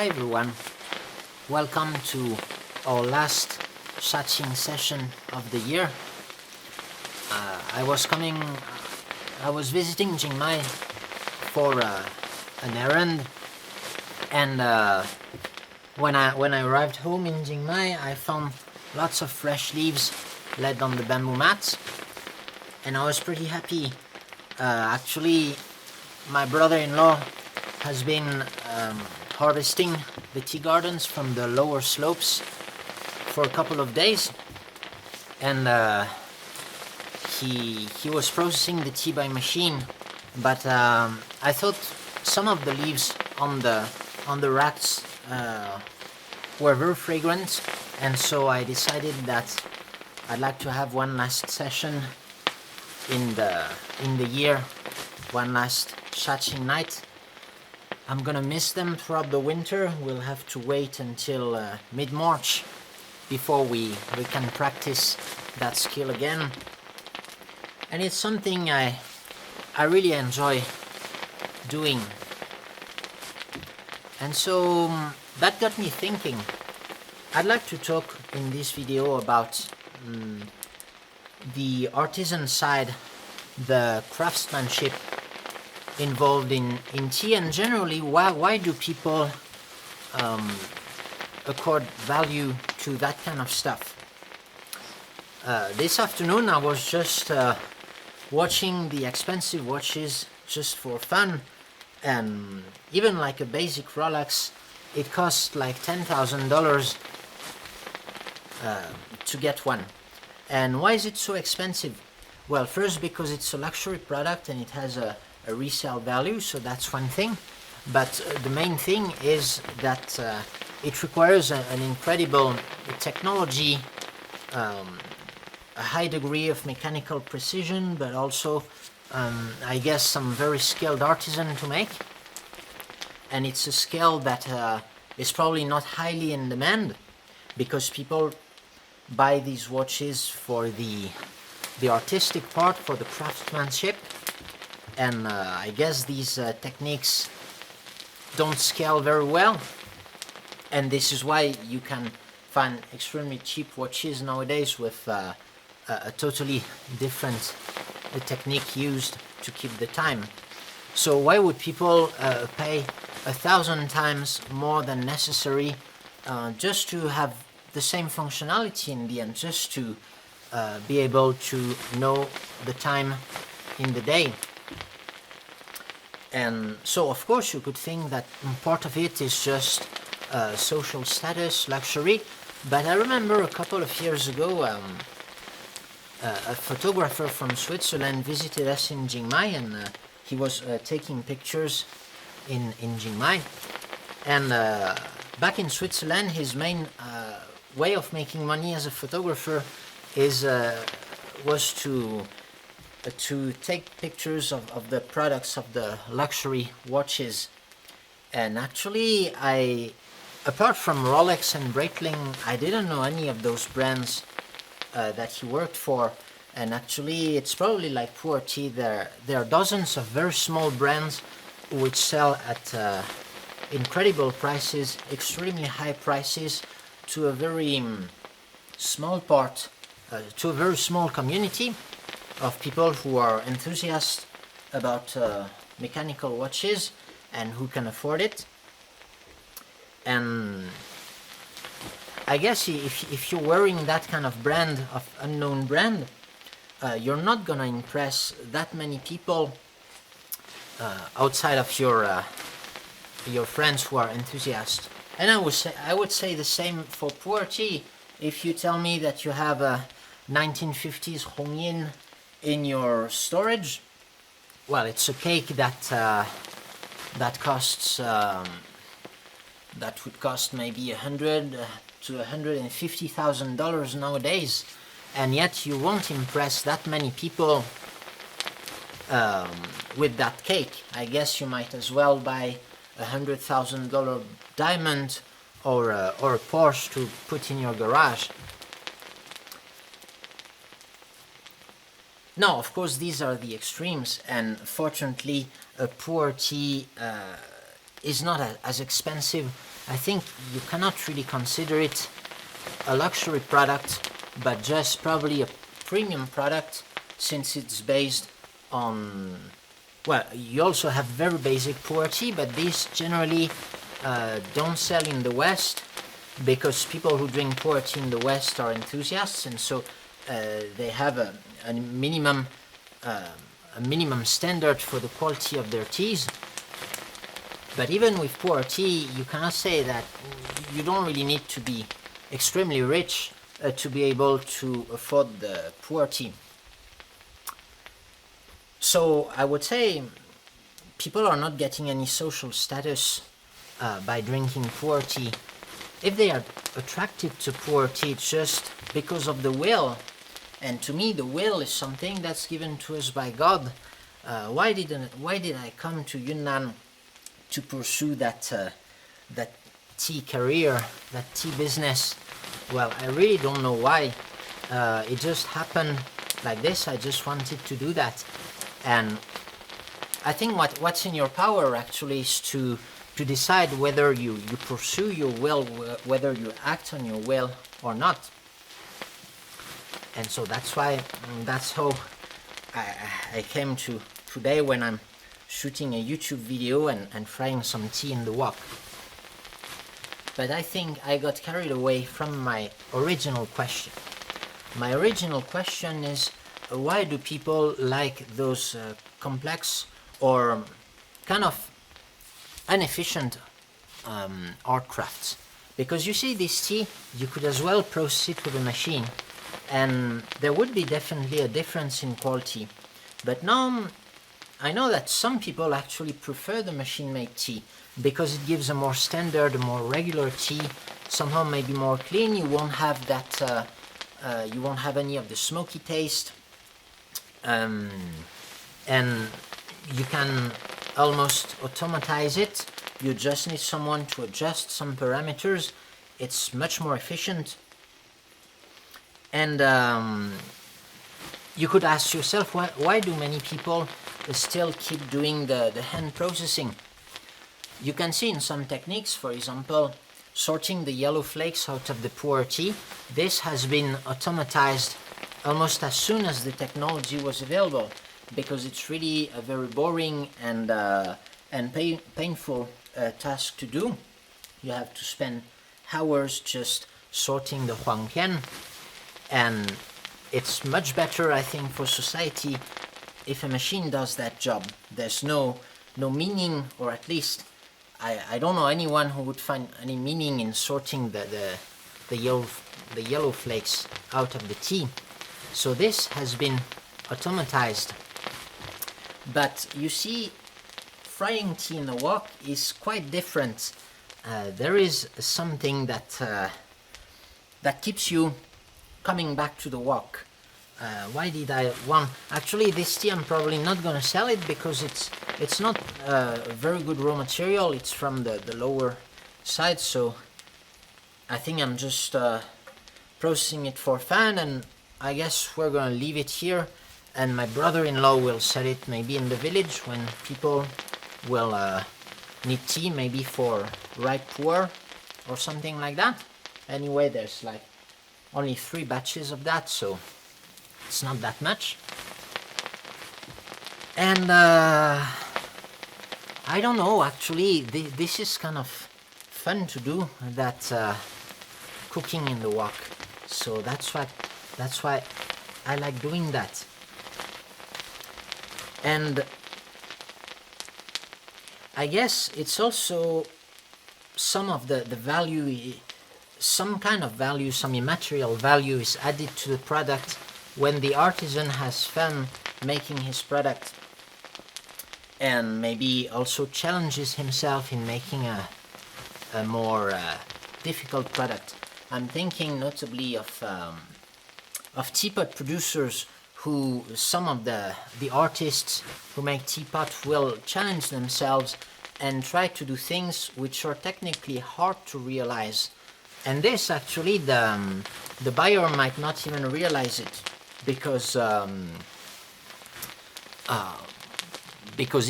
Hi everyone, welcome to our last chatting session of the year. I was visiting Chiang Mai for an errand, and when I arrived home in Chiang Mai, I found lots of fresh leaves laid on the bamboo mats, and I was pretty happy. Actually, my brother-in-law has been harvesting the tea gardens from the lower slopes for a couple of days, and he was processing the tea by machine, but I thought some of the leaves on the racks were very fragrant, and so I decided that I'd like to have one last session in the year, one last chatting night. I'm gonna miss them throughout the winter. We'll have to wait until mid-March before we can practice that skill again. And it's something I really enjoy doing. And so that got me thinking. I'd like to talk in this video about the artisan side, the craftsmanship involved in tea, and generally why do people accord value to that kind of stuff. This afternoon I was just watching the expensive watches just for fun, and even like a basic Rolex, it costs like $10,000 to get one. And why is it so expensive? Well, first because it's a luxury product and it has a resale value, so that's one thing. But the main thing is that it requires an incredible technology, a high degree of mechanical precision, but also I guess some very skilled artisan to make. And it's a skill that is probably not highly in demand, because people buy these watches for the artistic part, for the craftsmanship. And I guess these techniques don't scale very well, and this is why you can find extremely cheap watches nowadays with a totally different technique used to keep the time. So why would people pay 1,000 times more than necessary just to have the same functionality in the end, just to be able to know the time in the day? And so of course you could think that part of it is just social status, luxury, but I remember a couple of years ago a photographer from Switzerland visited us in Chiang Mai, and he was taking pictures in Chiang Mai. And back in Switzerland, his main way of making money as a photographer was to take pictures of the products of the luxury watches. And actually, apart from Rolex and Breitling, I didn't know any of those brands that he worked for. And actually, it's probably like pu-erh. There are dozens of very small brands which sell at incredible prices, extremely high prices, to a very small part, to a very small community of people who are enthusiasts about mechanical watches and who can afford it. And I guess if you're wearing that kind of brand, of unknown brand, you're not gonna impress that many people outside of your friends who are enthusiasts. And I would say the same for pu-erh. If you tell me that you have a 1950s Hongyin in your storage, well, it's a cake that costs that would cost maybe $100,000 to $150,000 nowadays, and yet you won't impress that many people with that cake. I guess you might as well buy a $100,000 diamond or a Porsche to put in your garage. Now, of course, these are the extremes, and fortunately, a pu-erh is not as expensive I think you cannot really consider it a luxury product, but just probably a premium product, since it's based on, well, you also have very basic pu-erh, but these generally don't sell in the West, because people who drink pu-erh in the West are enthusiasts, and so they have a minimum standard for the quality of their teas. But even with pu-erh, you cannot say that you don't really need to be extremely rich to be able to afford the pu-erh. So I would say people are not getting any social status by drinking pu-erh. If they are attracted to pu-erh, it's just because of the will. And to me, the will is something that's given to us by God. Why did I come to Yunnan to pursue that tea career, that tea business? Well, I really don't know why. It just happened like this. I just wanted to do that. And I think what's in your power actually is to decide whether you pursue your will, whether you act on your will or not. And so that's how I came to today, when I'm shooting a YouTube video and frying some tea in the wok. But I think I got carried away from my original question. My original question is, why do people like those complex or kind of inefficient art crafts? Because you see, this tea, you could as well process it with a machine, and there would be definitely a difference in quality. But now I know that some people actually prefer the machine-made tea because it gives a more standard, a more regular tea, somehow maybe more clean. You won't have that, you won't have any of the smoky taste. And you can almost automatize it. You just need someone to adjust some parameters. It's much more efficient. And you could ask yourself, why do many people still keep doing the hand processing? You can see in some techniques, for example, sorting the yellow flakes out of the pu-erh. This has been automatized almost as soon as the technology was available, because it's really a very boring and painful task to do. You have to spend hours just sorting the huangpian, and it's much better, I think, for society if a machine does that job. There's no meaning, or at least I don't know anyone who would find any meaning in sorting the yellow flakes out of the tea. So this has been automatized. But you see, frying tea in a wok is quite different. There is something that keeps you coming back to the wok. Why did I want? Actually, this tea I'm probably not gonna sell it because it's not a very good raw material. It's from the lower side, so I think I'm just processing it for fun, and I guess we're gonna leave it here. And my brother-in-law will sell it maybe in the village when people will need tea, maybe for ripe pu-erh or something like that. Anyway, there's like only 3 batches of that, so it's not that much. And I don't know, actually, this is kind of fun to do, that cooking in the wok. So that's why I like doing that. And I guess it's also some of the value, some kind of value, some immaterial value is added to the product when the artisan has fun making his product, and maybe also challenges himself in making a more difficult product. I'm thinking notably of teapot producers, who some of the artists who make teapot will challenge themselves and try to do things which are technically hard to realize. And this actually, the buyer might not even realize it, because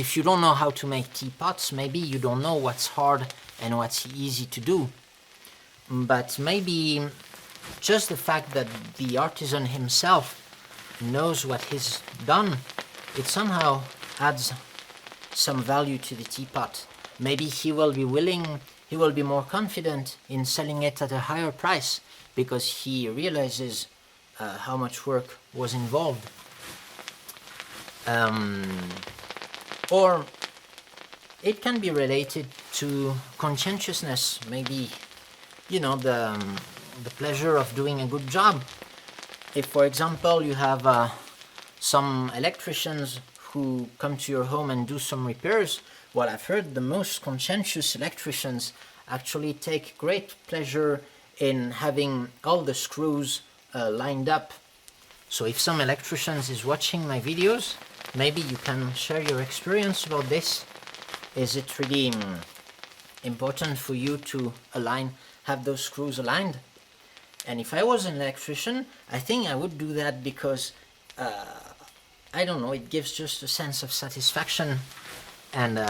if you don't know how to make teapots, maybe you don't know what's hard and what's easy to do. But maybe just the fact that the artisan himself knows what he's done, it somehow adds some value to the teapot. Maybe he will be more confident in selling it at a higher price because he realizes how much work was involved. Or it can be related to conscientiousness, maybe, the pleasure of doing a good job. If, for example, you have some electricians who come to your home and do some repairs, well, I've heard the most conscientious electricians actually take great pleasure in having all the screws lined up. So if some electricians is watching my videos, maybe you can share your experience about this. Is it really important for you to have those screws aligned? And if I was an electrician, I think I would do that because I don't know, it gives just a sense of satisfaction, and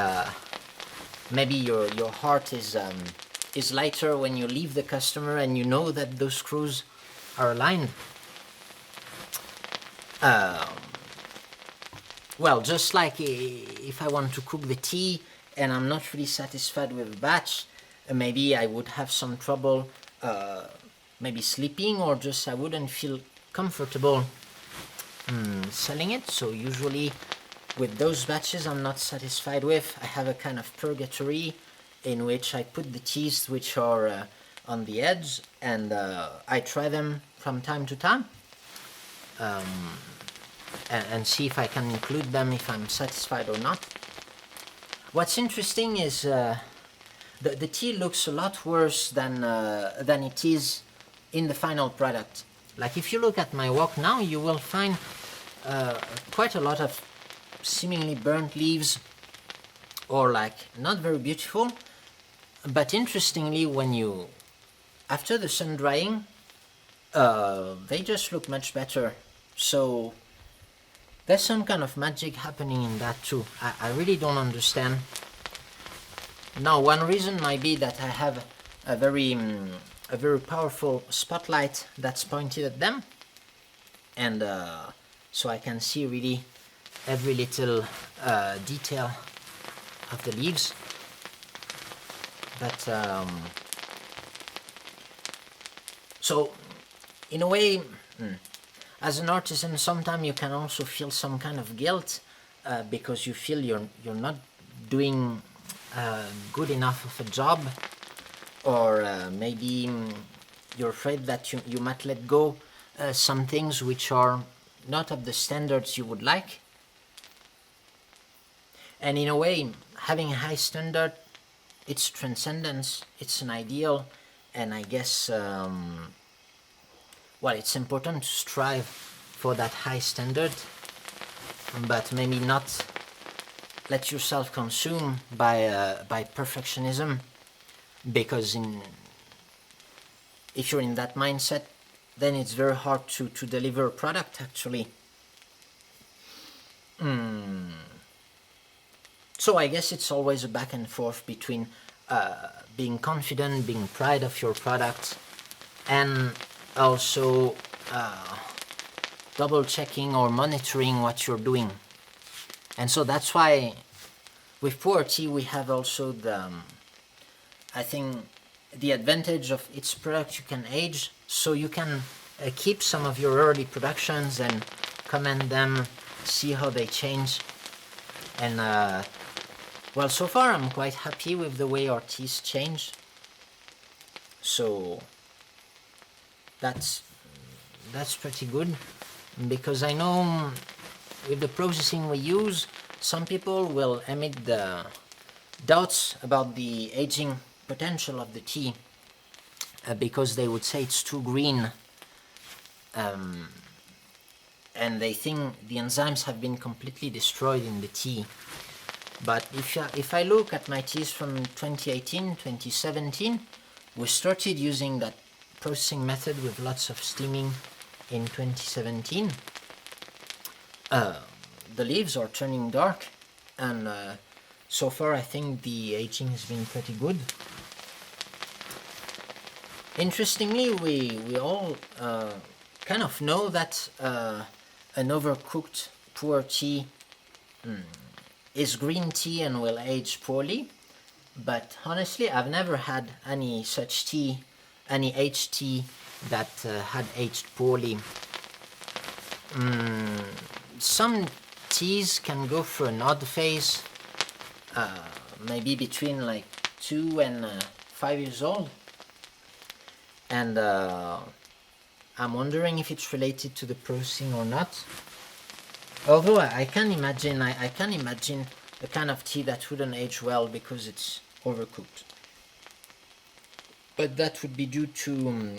maybe your heart is lighter when you leave the customer and you know that those screws are aligned. Well, just like if I want to cook the tea and I'm not really satisfied with the batch, maybe I would have some trouble maybe sleeping, or just I wouldn't feel comfortable selling it. So usually with those batches I'm not satisfied with, I have a kind of purgatory in which I put the teas which are on the edge, and I try them from time to time and see if I can include them if I'm satisfied or not. What's interesting is the tea looks a lot worse than it is in the final product. Like if you look at my wok now, you will find quite a lot of seemingly burnt leaves, or like not very beautiful. But interestingly, after the sun drying, they just look much better. So there's some kind of magic happening in that too. I really don't understand. Now, one reason might be that I have a very powerful spotlight that's pointed at them, and so I can see really every little detail of the leaves. But so in a way, as an artisan, sometimes you can also feel some kind of guilt because you feel you're not doing good enough of a job, or maybe you're afraid that you might let go some things which are not of the standards you would like. And in a way, having a high standard, it's transcendence, it's an ideal, and I guess well, it's important to strive for that high standard, but maybe not let yourself consume by perfectionism, because if you're in that mindset, then it's very hard to deliver a product actually. So I guess it's always a back and forth between being confident, being proud of your product, and also double checking or monitoring what you're doing. And so that's why with pu-erh we have also I think the advantage of its product you can age, so you can keep some of your early productions and comment them, see how they change. And well, so far I'm quite happy with the way our teas change. So that's pretty good, because I know with the processing we use, some people will emit the doubts about the aging potential of the tea because they would say it's too green, and they think the enzymes have been completely destroyed in the tea. But if I look at my teas from 2018, 2017, we started using that processing method with lots of steaming in 2017. The leaves are turning dark, and so far I think the aging has been pretty good. Interestingly, we all kind of know that an overcooked pu-erh tea is green tea and will age poorly. But honestly, I've never had any such tea, any aged tea that had aged poorly. Some teas can go through an odd phase, maybe between like 2 and 5 years old. And I'm wondering if it's related to the processing or not. Although I can imagine, I can imagine a kind of tea that wouldn't age well because it's overcooked. But that would be due to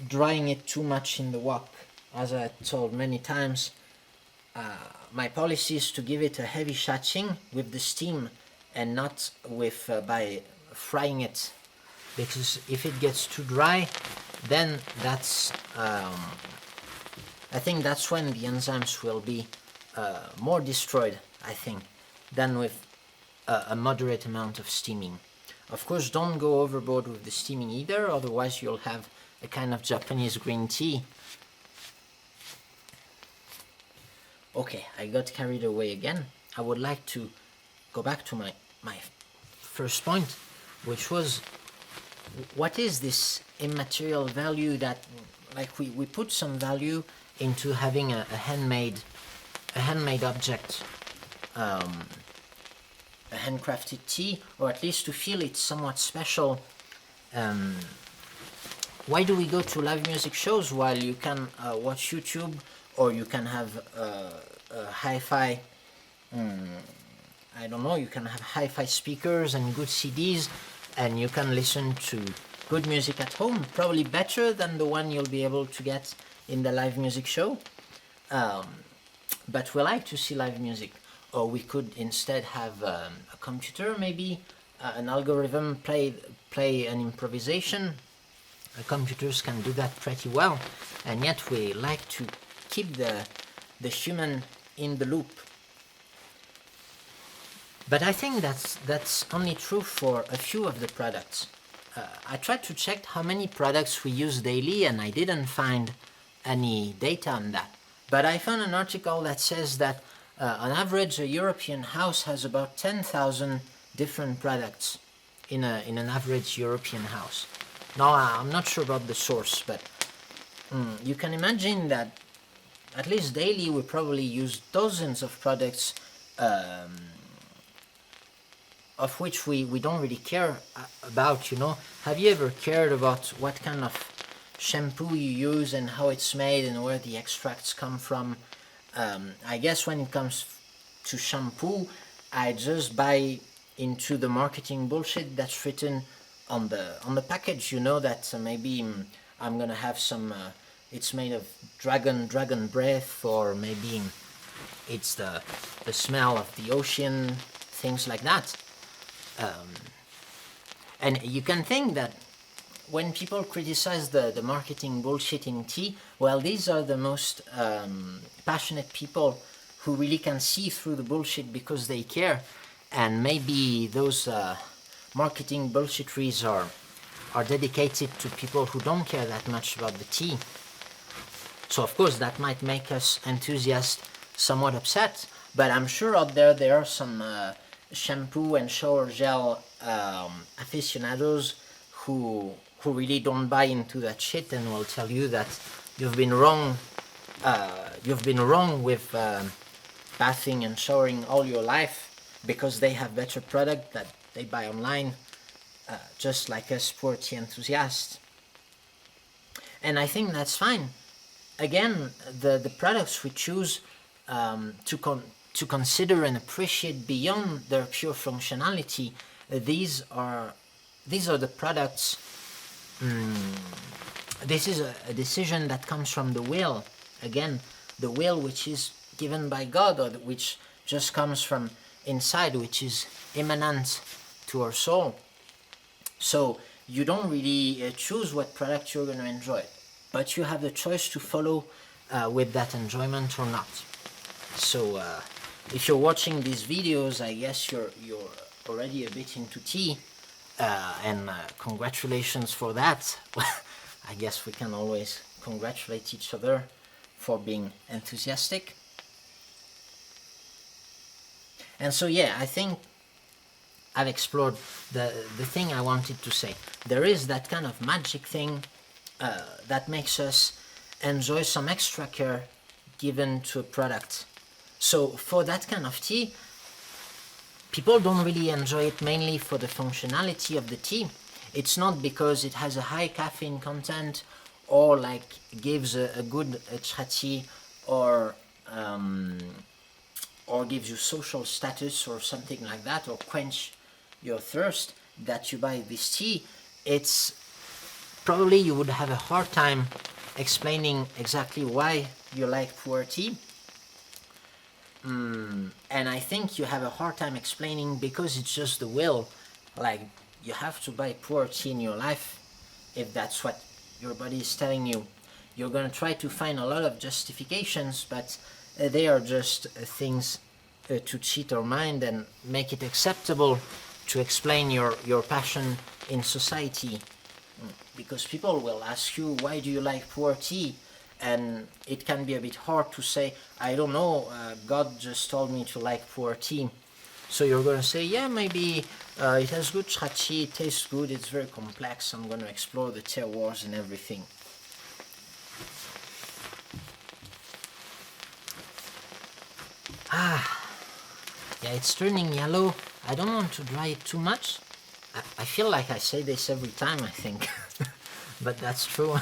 drying it too much in the wok. As I told many times, my policy is to give it a heavy shaching with the steam and not with by frying it, because if it gets too dry, then that's I think that's when the enzymes will be more destroyed, I think, than with a moderate amount of steaming. Of course, don't go overboard with the steaming either, otherwise you'll have a kind of Japanese green tea. Okay, I got carried away again. I would like to go back to my first point, which was, what is this immaterial value that, like, we put some value into having a handmade object, a handcrafted tea, or at least to feel it's somewhat special. Why do we go to live music shows while you can watch YouTube, or you can have hi-fi, I don't know, you can have hi-fi speakers and good CDs, and you can listen to good music at home, probably better than the one you'll be able to get in the live music show. But we like to see live music. Or we could instead have a computer, maybe an algorithm play an improvisation. Computers can do that pretty well, and yet we like to keep the human in the loop. But I think that's only true for a few of the products. I tried to check how many products we use daily, and I didn't find any data on that. But I found an article that says that on average a European house has about 10,000 different products in an average European house. Now I'm not sure about the source, but you can imagine that at least daily we probably use dozens of products, of which we don't really care about, you know. Have you ever cared about what kind of shampoo you use and how it's made and where the extracts come from? I guess when it comes to shampoo, I just buy into the marketing bullshit that's written on the package, you know, that maybe I'm gonna have some, it's made of dragon breath, or maybe it's the smell of the ocean, things like that. And you can think that when people criticize the marketing bullshit in tea, well, these are the most passionate people who really can see through the bullshit because they care. And maybe those marketing bullshitteries are dedicated to people who don't care that much about the tea. So of course that might make us enthusiasts somewhat upset, but I'm sure out there are some shampoo and shower gel aficionados who really don't buy into that shit and will tell you that you've been wrong with bathing and showering all your life, because they have better product that they buy online, just like us poor tea enthusiasts. And I think that's fine. Again, the products we choose to consider and appreciate beyond their pure functionality, these are the products. This is a decision that comes from the will. Again, the will which is given by God, or which just comes from inside, which is immanent to our soul. So you don't really choose what product you're going to enjoy, but you have the choice to follow with that enjoyment or not. So if you're watching these videos, I guess you're already a bit into tea. and congratulations for that. I guess we can always congratulate each other for being enthusiastic. And so yeah, I think I've explored the thing I wanted to say. There is that kind of magic thing that makes us enjoy some extra care given to a product. So for that kind of tea, people don't really enjoy it mainly for the functionality of the tea. It's not because it has a high caffeine content or like gives a good tea or gives you social status or something like that, or quench your thirst that you buy this tea. It's probably you would have a hard time explaining exactly why you like pu-erh tea. And I think you have a hard time explaining because it's just the will. Like, you have to buy pu-erh tea in your life if that's what your body is telling you. You're going to try to find a lot of justifications, but they are just things to cheat our mind and make it acceptable to explain your passion in society. Because people will ask you, why do you like pu-erh tea? And it can be a bit hard to say, I don't know, God just told me to like pu-erh tea. So you're going to say, yeah, maybe it has good tea, it tastes good, it's very complex, I'm going to explore the terroirs and everything. Yeah, it's turning yellow. I don't want to dry it too much. I feel like I say this every time, I think. But that's true.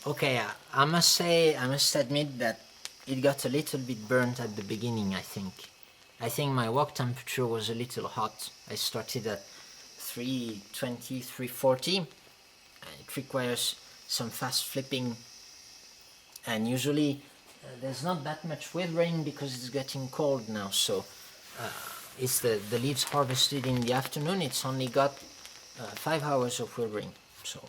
Okay, I must admit that it got a little bit burnt at the beginning, I think. I think my wok temperature was a little hot. I started at 320, 340. It requires some fast flipping, and usually there's not that much withering because it's getting cold now, so it's the leaves harvested in the afternoon. It's only got 5 hours of withering, so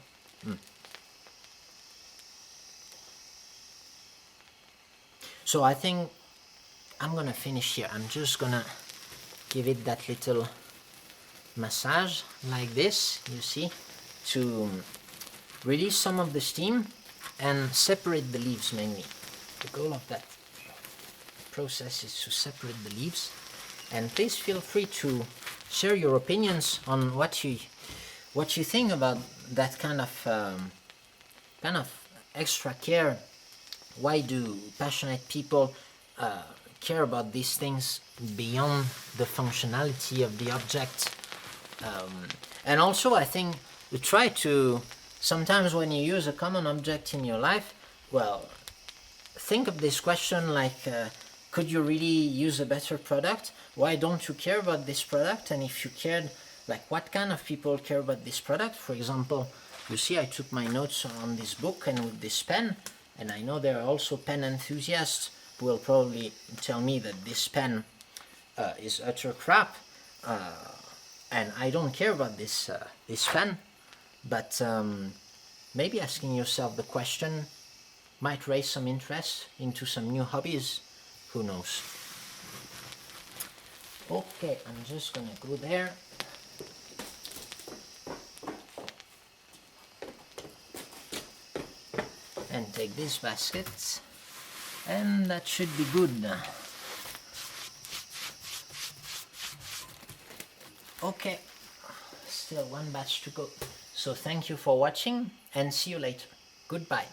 So I think I'm gonna finish here. I'm just gonna give it that little massage like this, you see, to release some of the steam and separate the leaves mainly. The goal of that process is to separate the leaves. And please feel free to share your opinions on what you think about that kind of extra care. Why do passionate people care about these things beyond the functionality of the object? And also, I think you try to, sometimes when you use a common object in your life, well, think of this question like, could you really use a better product? Why don't you care about this product? And if you cared, like, what kind of people care about this product? For example, you see I took my notes on this book and with this pen, and I know there are also pen enthusiasts who will probably tell me that this pen is utter crap, and I don't care about this pen, but maybe asking yourself the question might raise some interest into some new hobbies. Who knows? Okay, I'm just gonna go there. And take this basket, and that should be good. Okay, still one batch to go. So thank you for watching and see you later. Goodbye.